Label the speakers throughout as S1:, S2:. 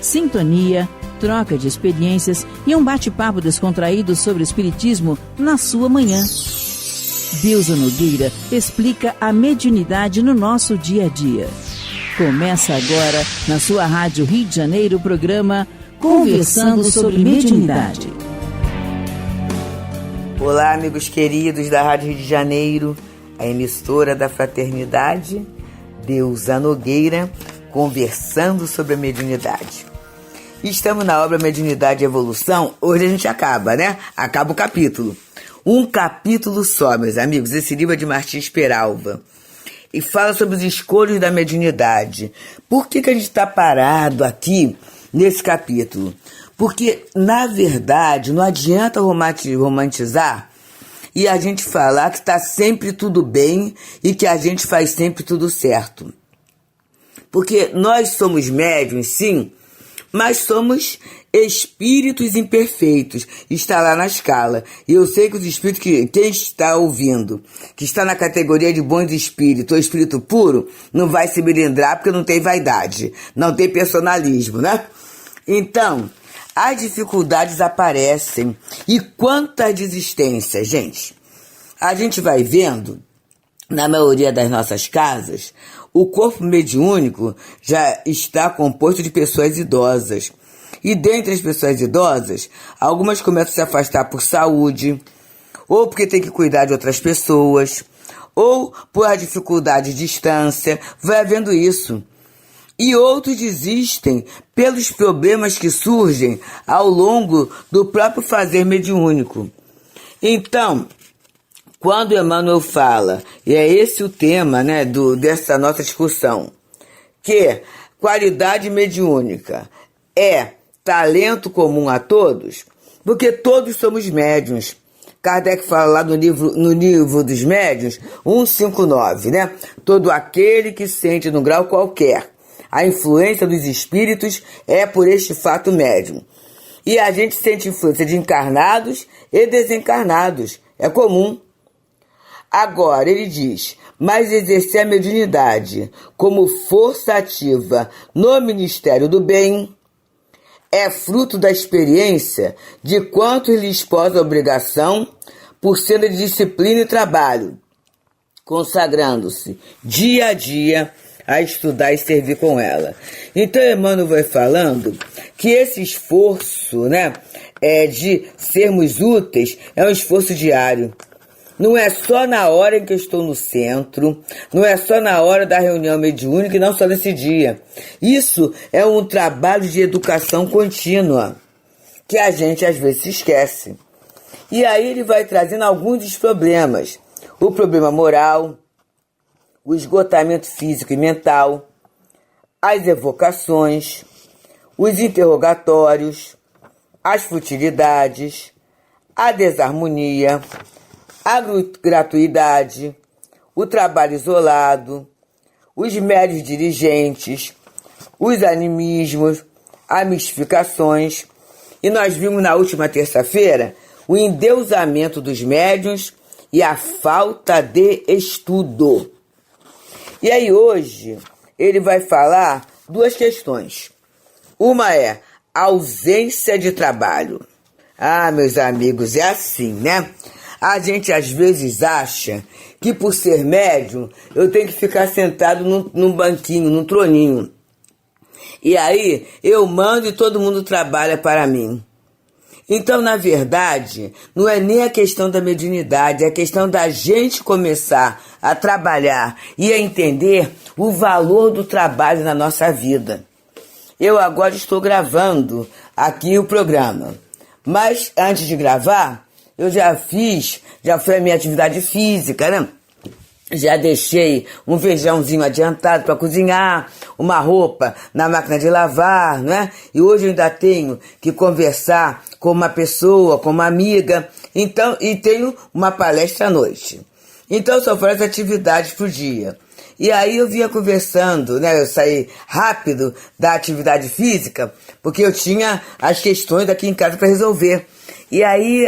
S1: sintonia, troca de experiências e um bate-papo descontraído sobre o espiritismo na sua manhã. Deusa Nogueira explica a mediunidade no nosso dia a dia. Começa agora, na sua Rádio Rio de Janeiro, o programa Conversando sobre Mediunidade.
S2: Olá, amigos queridos da Rádio Rio de Janeiro, a emissora da Fraternidade, Deusa Nogueira, conversando sobre a mediunidade. Estamos na obra Mediunidade e Evolução. Hoje a gente acaba, né? Acaba o capítulo. Um capítulo só, meus amigos. Esse livro é de Martins Peralva. E fala sobre os escolhos da mediunidade. Por que a gente está parado aqui nesse capítulo? Porque, na verdade, não adianta romantizar e a gente falar que está sempre tudo bem e que a gente faz sempre tudo certo. Porque nós somos médiuns, sim, mas somos espíritos imperfeitos. Está lá na escala. E eu sei que os espíritos, quem está ouvindo, que está na categoria de bons espíritos ou espírito puro, não vai se melindrar porque não tem vaidade, não tem personalismo, né? Então, as dificuldades aparecem. E quantas desistências, gente? A gente vai vendo, na maioria das nossas casas, o corpo mediúnico já está composto de pessoas idosas. E dentre as pessoas idosas, algumas começam a se afastar por saúde, ou porque tem que cuidar de outras pessoas, ou por a dificuldade de distância, vai havendo isso. E outros desistem pelos problemas que surgem ao longo do próprio fazer mediúnico. Então, quando Emmanuel fala, e é esse o tema, né, dessa nossa discussão, que qualidade mediúnica é talento comum a todos, porque todos somos médiuns. Kardec fala lá no livro dos médiuns, 159, né? Todo aquele que sente num grau qualquer a influência dos espíritos é por este fato médium. E a gente sente influência de encarnados e desencarnados. É comum. Agora, ele diz, mas exercer a mediunidade como força ativa no Ministério do Bem é fruto da experiência de quantos lhes pôs a obrigação por ser de disciplina e trabalho, consagrando-se dia a dia a estudar e servir com ela. Então, Emmanuel vai falando que esse esforço, né, de sermos úteis é um esforço diário. Não é só na hora em que eu estou no centro, não é só na hora da reunião mediúnica e não só nesse dia. Isso é um trabalho de educação contínua, que a gente às vezes se esquece. E aí ele vai trazendo alguns dos problemas. O problema moral, o esgotamento físico e mental, as evocações, os interrogatórios, as futilidades, a desarmonia, a gratuidade, o trabalho isolado, os médios dirigentes, os animismos, as mistificações. E nós vimos na última terça-feira o endeusamento dos médiuns e a falta de estudo. E aí hoje ele vai falar duas questões. Uma é a ausência de trabalho. Ah, meus amigos, é assim, né? A gente às vezes acha que por ser médium eu tenho que ficar sentado num banquinho, num troninho. E aí eu mando e todo mundo trabalha para mim. Então, na verdade, não é nem a questão da mediunidade, é a questão da gente começar a trabalhar e a entender o valor do trabalho na nossa vida. Eu agora estou gravando aqui o programa, mas antes de gravar, eu já foi a minha atividade física, né? Já deixei um feijãozinho adiantado para cozinhar, uma roupa na máquina de lavar, né? E hoje eu ainda tenho que conversar com uma pessoa, com uma amiga, então, e tenho uma palestra à noite. Então são várias atividades por dia. E aí eu vinha conversando, né? Eu saí rápido da atividade física, porque eu tinha as questões aqui em casa para resolver. E aí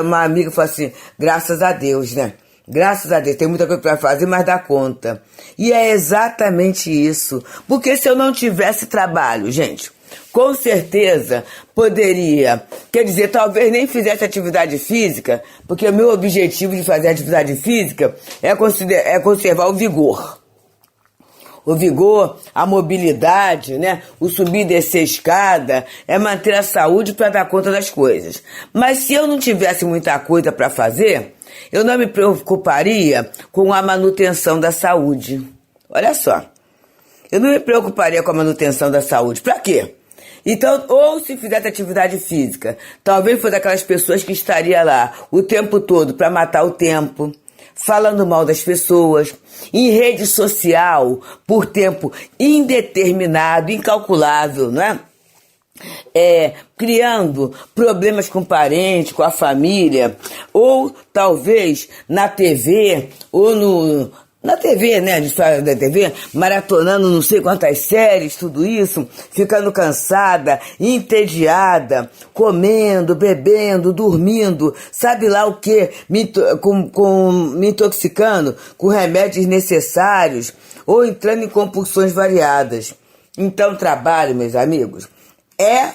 S2: uma amiga falou assim, graças a Deus, né? Graças a Deus, tem muita coisa para fazer, mas dá conta. E é exatamente isso. Porque se eu não tivesse trabalho, gente, com certeza poderia, quer dizer, talvez nem fizesse atividade física, porque o meu objetivo de fazer atividade física é conservar o vigor. O vigor, a mobilidade, né? O subir e descer a escada, é manter a saúde para dar conta das coisas. Mas se eu não tivesse muita coisa para fazer, eu não me preocuparia com a manutenção da saúde. Olha só, eu não me preocuparia com a manutenção da saúde. Para quê? Então, ou se fizesse atividade física, talvez fosse aquelas pessoas que estaria lá o tempo todo para matar o tempo, falando mal das pessoas, em rede social, por tempo indeterminado, incalculável, não é? Criando problemas com parente, com a família, ou talvez na TV, ou na TV, né, de história da TV, maratonando não sei quantas séries, tudo isso, ficando cansada, entediada, comendo, bebendo, dormindo, sabe lá o que, me intoxicando com remédios necessários, ou entrando em compulsões variadas. Então, trabalho, meus amigos, é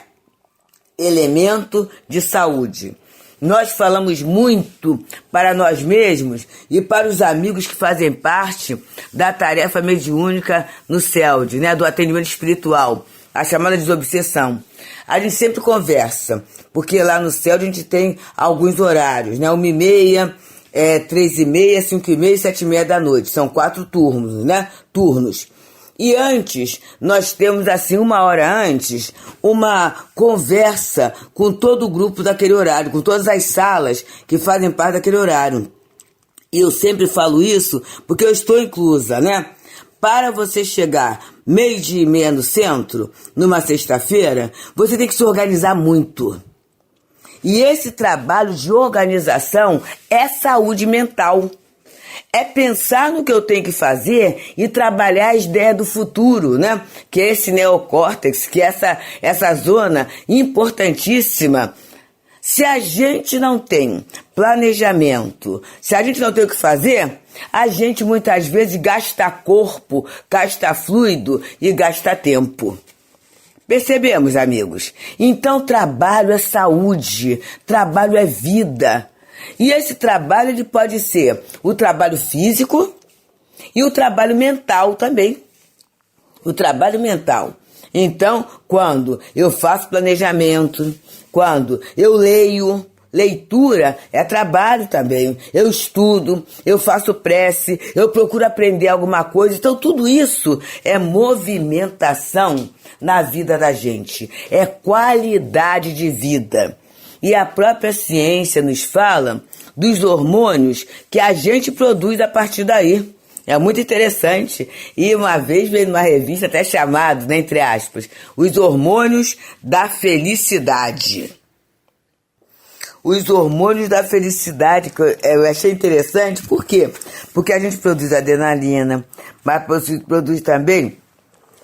S2: elemento de saúde. Nós falamos muito para nós mesmos e para os amigos que fazem parte da tarefa mediúnica no CELD, né, do atendimento espiritual, a chamada desobsessão. A gente sempre conversa, porque lá no CELD a gente tem alguns horários, né, 1h30, 3h30, 5h30 e 7h30 da noite. São 4 turnos, né, turnos. E antes, nós temos assim, 1 hora antes, uma conversa com todo o grupo daquele horário, com todas as salas que fazem parte daquele horário. E eu sempre falo isso porque eu estou inclusa, né? Para você chegar 12h30 no centro, numa sexta-feira, você tem que se organizar muito. E esse trabalho de organização é saúde mental. É pensar no que eu tenho que fazer e trabalhar as ideias do futuro, né? Que é esse neocórtex, que é essa zona importantíssima. Se a gente não tem planejamento, se a gente não tem o que fazer, a gente muitas vezes gasta corpo, gasta fluido e gasta tempo. Percebemos, amigos? Então, trabalho é saúde, trabalho é vida. E esse trabalho ele pode ser o trabalho físico e o trabalho mental também. O trabalho mental. Então, quando eu faço planejamento, quando eu leio, leitura é trabalho também. Eu estudo, eu faço prece, eu procuro aprender alguma coisa. Então, tudo isso é movimentação na vida da gente. É qualidade de vida. E a própria ciência nos fala dos hormônios que a gente produz a partir daí. É muito interessante. E uma vez veio numa revista até chamado, né, entre aspas, os hormônios da felicidade. Os hormônios da felicidade, que eu achei interessante. Por quê? Porque a gente produz adrenalina, mas produz também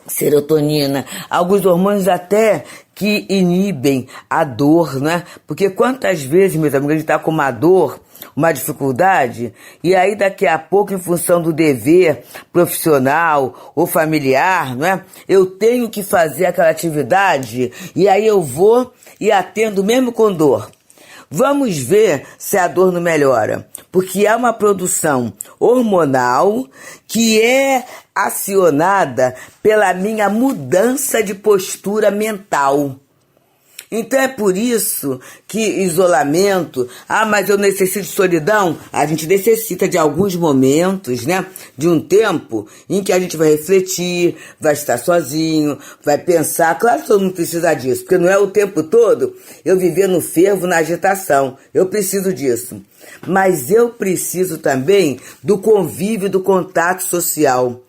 S2: serotonina, alguns hormônios até que inibem a dor, né? Porque quantas vezes, meus amigos, a gente está com uma dor, uma dificuldade, e aí daqui a pouco, em função do dever profissional ou familiar, né? Eu tenho que fazer aquela atividade, e aí eu vou e atendo mesmo com dor. Vamos ver se a dor não melhora, porque há uma produção hormonal que é acionada pela minha mudança de postura mental. Então é por isso que isolamento, mas eu necessito de solidão, a gente necessita de alguns momentos, né? De um tempo em que a gente vai refletir, vai estar sozinho, vai pensar. Claro que todo mundo precisa disso, porque não é o tempo todo eu viver no fervo, na agitação. Eu preciso disso. Mas eu preciso também do convívio, do contato social.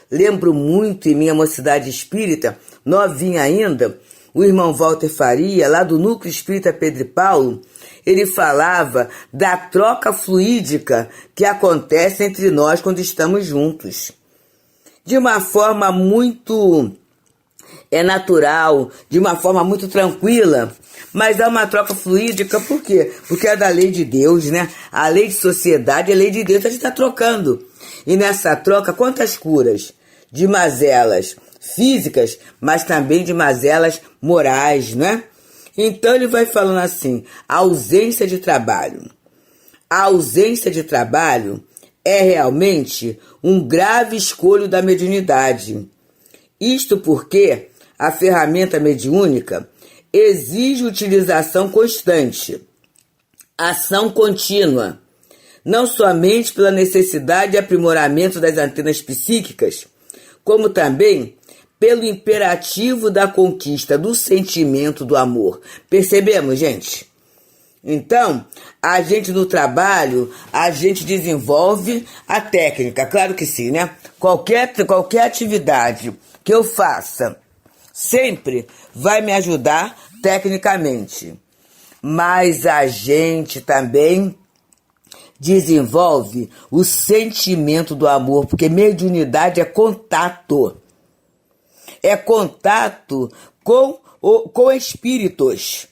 S2: Lembro muito em minha mocidade espírita, novinha ainda, o irmão Walter Faria, lá do Núcleo Espírita Pedro e Paulo, ele falava da troca fluídica que acontece entre nós quando estamos juntos. De uma forma muito é natural, de uma forma muito tranquila, mas há uma troca fluídica, por quê? Porque é da lei de Deus, né? A lei de sociedade é a lei de Deus, a gente está trocando. E nessa troca, quantas curas de mazelas físicas, mas também de mazelas morais, né? Então ele vai falando assim, a ausência de trabalho. A ausência de trabalho é realmente um grave escolho da mediunidade. Isto porque a ferramenta mediúnica exige utilização constante, ação contínua, não somente pela necessidade de aprimoramento das antenas psíquicas, como também pelo imperativo da conquista do sentimento do amor. Percebemos, gente? Então, a gente no trabalho, a gente desenvolve a técnica, claro que sim, né? Qualquer atividade que eu faça sempre vai me ajudar tecnicamente. Mas a gente também desenvolve o sentimento do amor, porque mediunidade é contato. É contato com espíritos.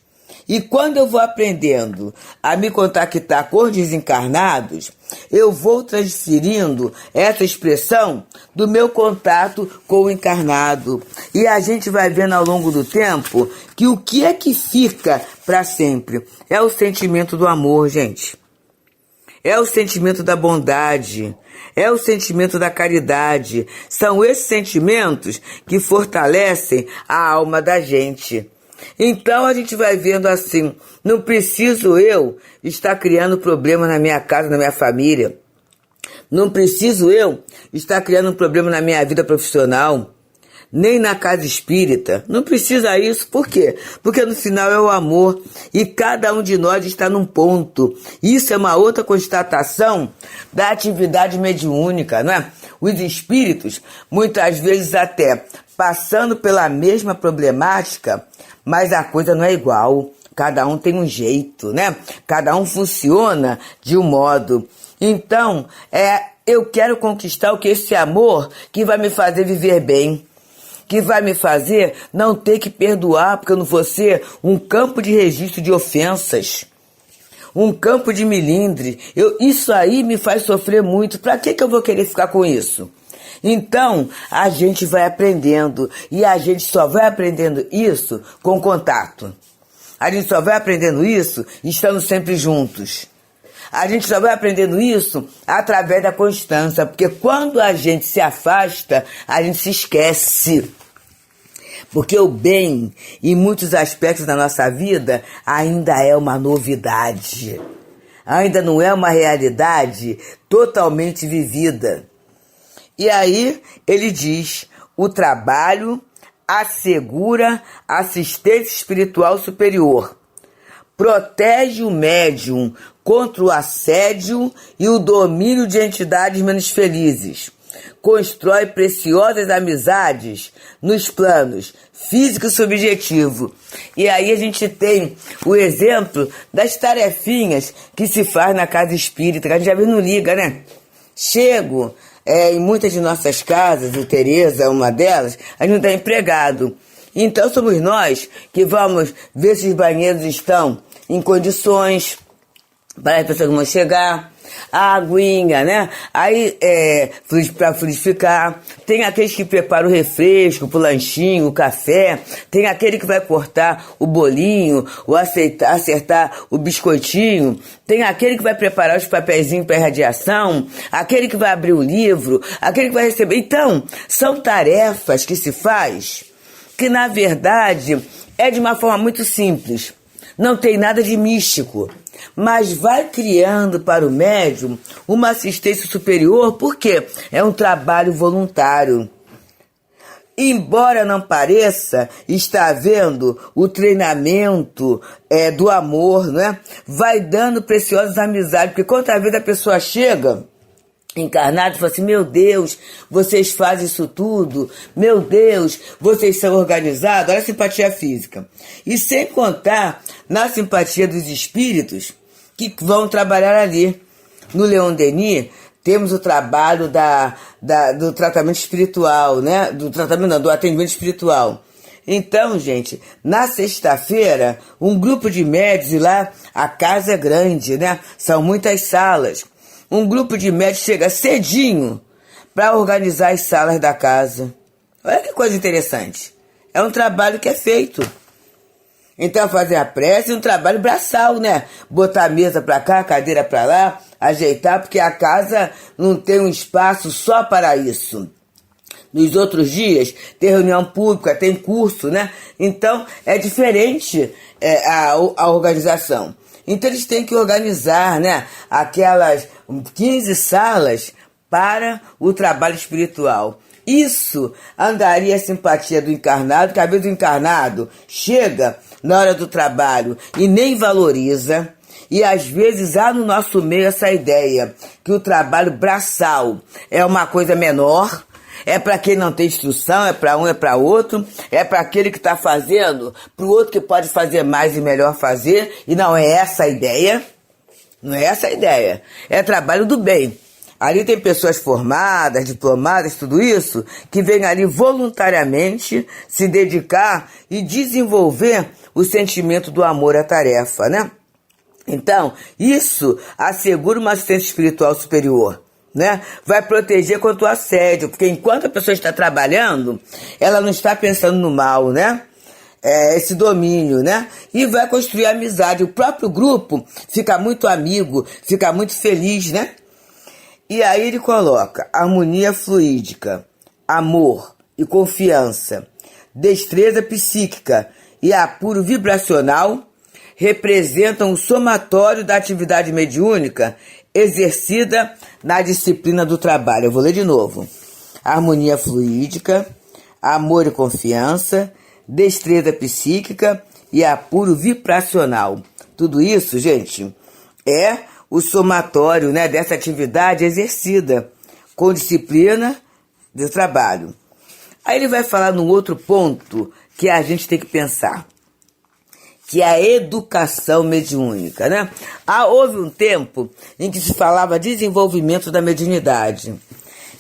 S2: E quando eu vou aprendendo a me contactar com os desencarnados, eu vou transferindo essa expressão do meu contato com o encarnado. E a gente vai vendo ao longo do tempo que o que é que fica para sempre é o sentimento do amor, gente. É o sentimento da bondade, é o sentimento da caridade. São esses sentimentos que fortalecem a alma da gente. Então a gente vai vendo assim, não preciso eu estar criando problema na minha casa, na minha família. Não preciso eu estar criando um problema na minha vida profissional, nem na casa espírita. Não precisa isso. Por quê? Porque no final é o amor e cada um de nós está num ponto. Isso é uma outra constatação da atividade mediúnica, não é? Os espíritos, muitas vezes até passando pela mesma problemática, mas a coisa não é igual. Cada um tem um jeito, né? Cada um funciona de um modo. Então, eu quero conquistar o que esse amor que vai me fazer viver bem, que vai me fazer não ter que perdoar, porque eu não vou ser um campo de registro de ofensas, um campo de milindre. Isso aí me faz sofrer muito. Para que eu vou querer ficar com isso? Então, a gente vai aprendendo, e a gente só vai aprendendo isso com contato. A gente só vai aprendendo isso estando sempre juntos. A gente só vai aprendendo isso através da constância, porque quando a gente se afasta, a gente se esquece. Porque o bem, em muitos aspectos da nossa vida, ainda é uma novidade. Ainda não é uma realidade totalmente vivida. E aí ele diz, o trabalho assegura assistência espiritual superior, protege o médium contra o assédio e o domínio de entidades menos felizes, constrói preciosas amizades nos planos físico e subjetivo. E aí a gente tem o exemplo das tarefinhas que se faz na casa espírita, que a gente já viu no Liga, né? Chego em muitas de nossas casas, o Tereza é uma delas, a gente não está empregado. Então somos nós que vamos ver se os banheiros estão em condições para as pessoas vão chegar, a aguinha, né? Aí, para fluidificar. Tem aqueles que preparam o refresco, o lanchinho, o café. Tem aquele que vai cortar o bolinho, ou acertar o biscoitinho. Tem aquele que vai preparar os papeizinhos para irradiação. Aquele que vai abrir o livro. Aquele que vai receber. Então, são tarefas que se faz que, na verdade, é de uma forma muito simples. Não tem nada de místico, mas vai criando para o médium uma assistência superior, porque é um trabalho voluntário. Embora não pareça, está havendo o treinamento do amor, né? Vai dando preciosas amizades, porque quantas vezes a pessoa chega encarnado e fala assim, meu Deus, vocês fazem isso tudo, meu Deus, vocês são organizados, olha a simpatia física. E sem contar na simpatia dos espíritos que vão trabalhar ali. No Leon Denis, temos o trabalho do tratamento espiritual, né? Do atendimento espiritual. Então, gente, na sexta-feira, um grupo de médios, e lá a casa é grande, né? São muitas salas. Um grupo de médios chega cedinho para organizar as salas da casa. Olha que coisa interessante. É um trabalho que é feito. Então, fazer a prece é um trabalho braçal, né? Botar a mesa para cá, a cadeira para lá, ajeitar, porque a casa não tem um espaço só para isso. Nos outros dias, tem reunião pública, tem curso, né? Então, é diferente a organização. Então, eles têm que organizar, né? Aquelas 15 salas para o trabalho espiritual. Isso andaria a simpatia do encarnado, que às vezes o encarnado chega na hora do trabalho e nem valoriza. E às vezes há no nosso meio essa ideia que o trabalho braçal é uma coisa menor, é para quem não tem instrução, é para um, é para outro, é para aquele que está fazendo, para o outro que pode fazer mais e melhor fazer, e não é essa a ideia. Não é essa a ideia. É trabalho do bem. Ali tem pessoas formadas, diplomadas, tudo isso, que vêm ali voluntariamente se dedicar e desenvolver o sentimento do amor à tarefa, né? Então, isso assegura uma assistência espiritual superior, né? Vai proteger contra o assédio, porque enquanto a pessoa está trabalhando, ela não está pensando no mal, né? Esse domínio, né? E vai construir amizade. O próprio grupo fica muito amigo, fica muito feliz, né? E aí ele coloca harmonia fluídica, amor e confiança, destreza psíquica e apuro vibracional representam o somatório da atividade mediúnica exercida na disciplina do trabalho. Eu vou ler de novo. Harmonia fluídica, amor e confiança, destreza psíquica e apuro vibracional. Tudo isso, gente, é o somatório, né, dessa atividade exercida com disciplina do trabalho. Aí ele vai falar num outro ponto que a gente tem que pensar, que é a educação mediúnica, né? Houve um tempo em que se falava desenvolvimento da mediunidade.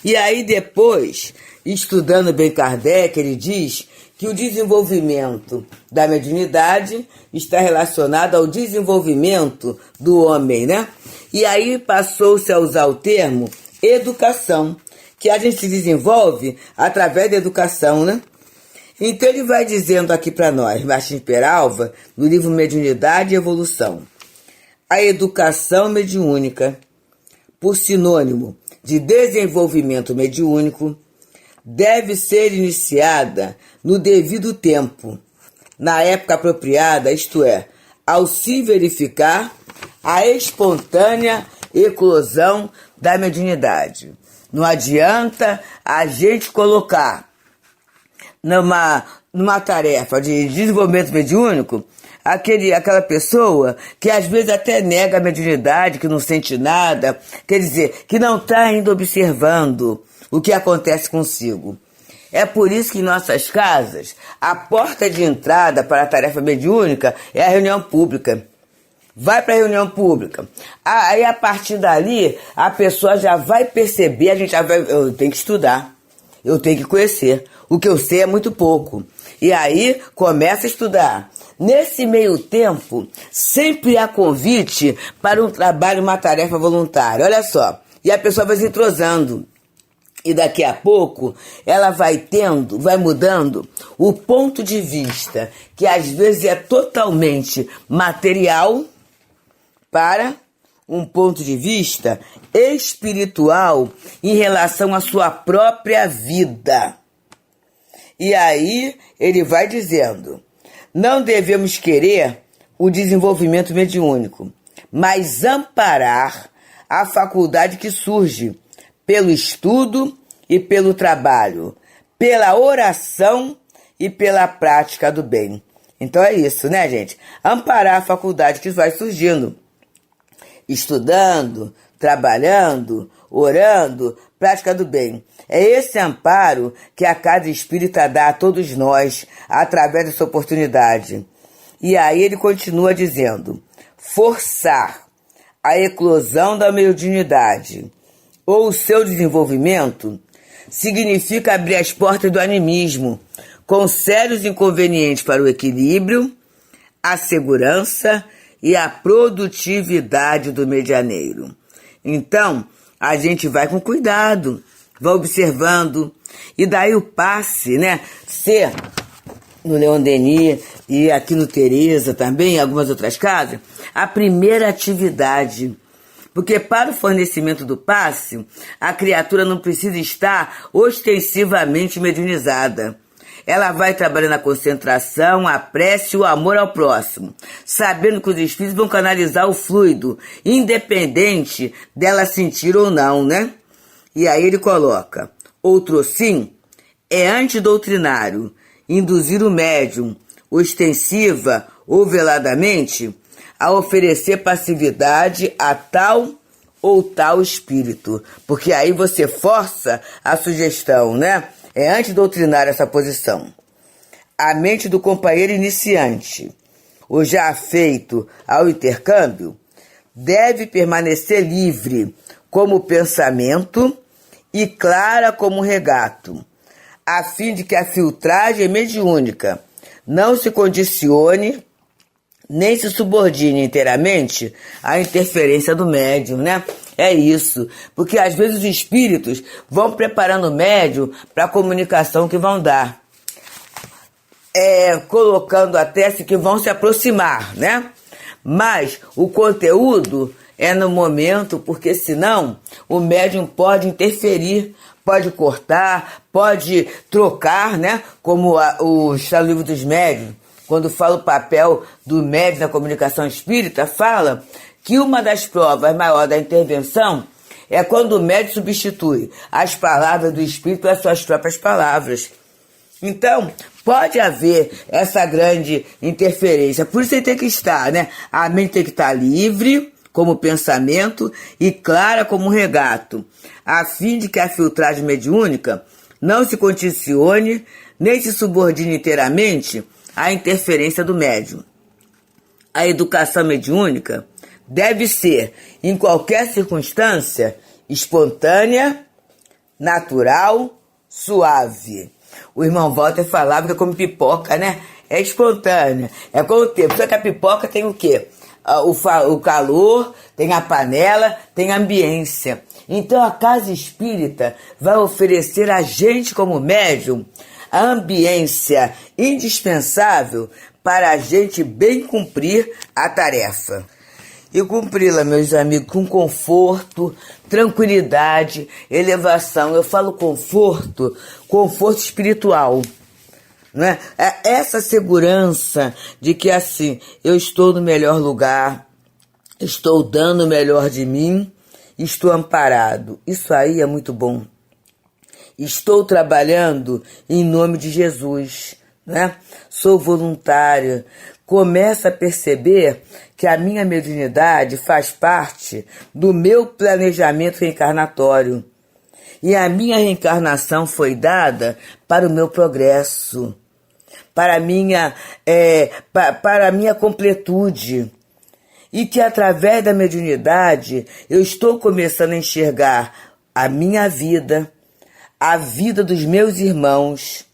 S2: E aí depois, estudando bem Kardec, ele diz que o desenvolvimento da mediunidade está relacionado ao desenvolvimento do homem, né? E aí passou-se a usar o termo educação, que a gente se desenvolve através da educação, né? Então ele vai dizendo aqui para nós, Martins Peralva, no livro Mediunidade e Evolução: a educação mediúnica, por sinônimo de desenvolvimento mediúnico, deve ser iniciada no devido tempo, na época apropriada, isto é, ao se verificar a espontânea eclosão da mediunidade. Não adianta a gente colocar numa tarefa de desenvolvimento mediúnico aquela pessoa que às vezes até nega a mediunidade, que não sente nada, quer dizer, que não está ainda observando o que acontece consigo. É por isso que em nossas casas, a porta de entrada para a tarefa mediúnica é a reunião pública. Vai para a reunião pública. Aí, a partir dali, a pessoa já vai perceber, eu tenho que estudar, eu tenho que conhecer. O que eu sei é muito pouco. E aí, começa a estudar. Nesse meio tempo, sempre há convite para um trabalho, uma tarefa voluntária. Olha só. E a pessoa vai se entrosando. E daqui a pouco, ela vai mudando o ponto de vista, que às vezes é totalmente material, para um ponto de vista espiritual em relação à sua própria vida. E aí ele vai dizendo: não devemos querer o desenvolvimento mediúnico, mas amparar a faculdade que surge pelo estudo e pelo trabalho, pela oração e pela prática do bem. Então é isso, né, gente? Amparar a faculdade que vai surgindo. Estudando, trabalhando, orando, prática do bem. É esse amparo que a Casa Espírita dá a todos nós, através dessa oportunidade. E aí ele continua dizendo: forçar a eclosão da mediunidade ou o seu desenvolvimento significa abrir as portas do animismo, com sérios inconvenientes para o equilíbrio, a segurança e a produtividade do medianeiro. Então, a gente vai com cuidado, vai observando, e daí o passe, né? Se no Leon Denis e aqui no Teresa também, em algumas outras casas, a primeira atividade. Porque para o fornecimento do passe, a criatura não precisa estar ostensivamente mediunizada. Ela vai trabalhando a concentração, a prece e o amor ao próximo, sabendo que os espíritos vão canalizar o fluido, independente dela sentir ou não, né? E aí ele coloca: outro sim é antidoutrinário, induzir o médium, ostensiva ou veladamente, a oferecer passividade a tal ou tal espírito. Porque aí você força a sugestão, né? É antidoutrinária essa posição. A mente do companheiro iniciante, ou já afeito ao intercâmbio, deve permanecer livre como pensamento e clara como regato, a fim de que a filtragem mediúnica não se condicione nem se subordine inteiramente à interferência do médium, né? É isso, porque às vezes os espíritos vão preparando o médium para a comunicação que vão dar, colocando até que vão se aproximar, né? Mas o conteúdo é no momento, porque senão o médium pode interferir, pode cortar, pode trocar, né? Como o livro dos médiuns, quando fala o papel do médium na comunicação espírita, fala que uma das provas maiores da intervenção é quando o médium substitui as palavras do espírito pelas suas próprias palavras. Então, pode haver essa grande interferência. Por isso ele tem que estar, né? A mente tem que estar livre como pensamento e clara como um regato, a fim de que a filtragem mediúnica não se condicione nem se subordine inteiramente à interferência do médium. A educação mediúnica deve ser, em qualquer circunstância, espontânea, natural, suave. O irmão Walter falava que é como pipoca, né? É espontânea. É como o tempo. Só que a pipoca tem o quê? O calor, tem a panela, tem a ambiência. Então a casa espírita vai oferecer a gente como médium a ambiência indispensável para a gente bem cumprir a tarefa. E cumpri-la, meus amigos, com conforto, tranquilidade, elevação. Eu falo conforto espiritual, né? É essa segurança de que, assim, eu estou no melhor lugar, estou dando o melhor de mim, estou amparado. Isso aí é muito bom. Estou trabalhando em nome de Jesus, né? Sou voluntária. Começo a perceber que a minha mediunidade faz parte do meu planejamento reencarnatório. E a minha reencarnação foi dada para o meu progresso, para a minha completude. E que através da mediunidade eu estou começando a enxergar a minha vida, a vida dos meus irmãos,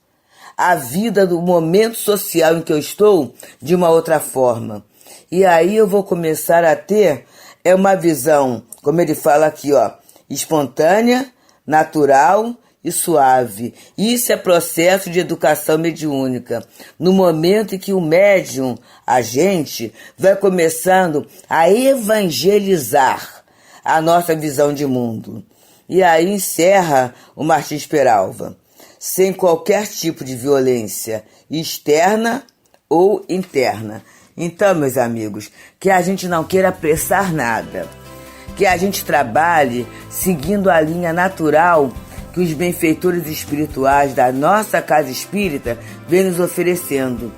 S2: a vida do momento social em que eu estou de uma outra forma. E aí eu vou começar a ter uma visão, como ele fala aqui, ó, espontânea, natural e suave. Isso é processo de educação mediúnica. No momento em que o médium, a gente, vai começando a evangelizar a nossa visão de mundo. E aí encerra o Martins Peralva, sem qualquer tipo de violência externa ou interna. Então, meus amigos, que a gente não queira apressar nada, que a gente trabalhe seguindo a linha natural que os benfeitores espirituais da nossa casa espírita vêm nos oferecendo.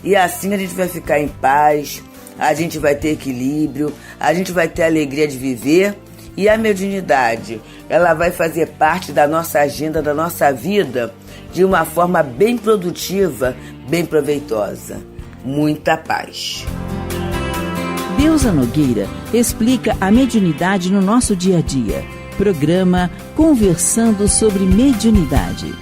S2: E assim a gente vai ficar em paz, a gente vai ter equilíbrio, a gente vai ter alegria de viver. E a mediunidade, ela vai fazer parte da nossa agenda, da nossa vida, de uma forma bem produtiva, bem proveitosa. Muita paz.
S1: Deusa Nogueira explica a mediunidade no nosso dia a dia. Programa Conversando sobre Mediunidade.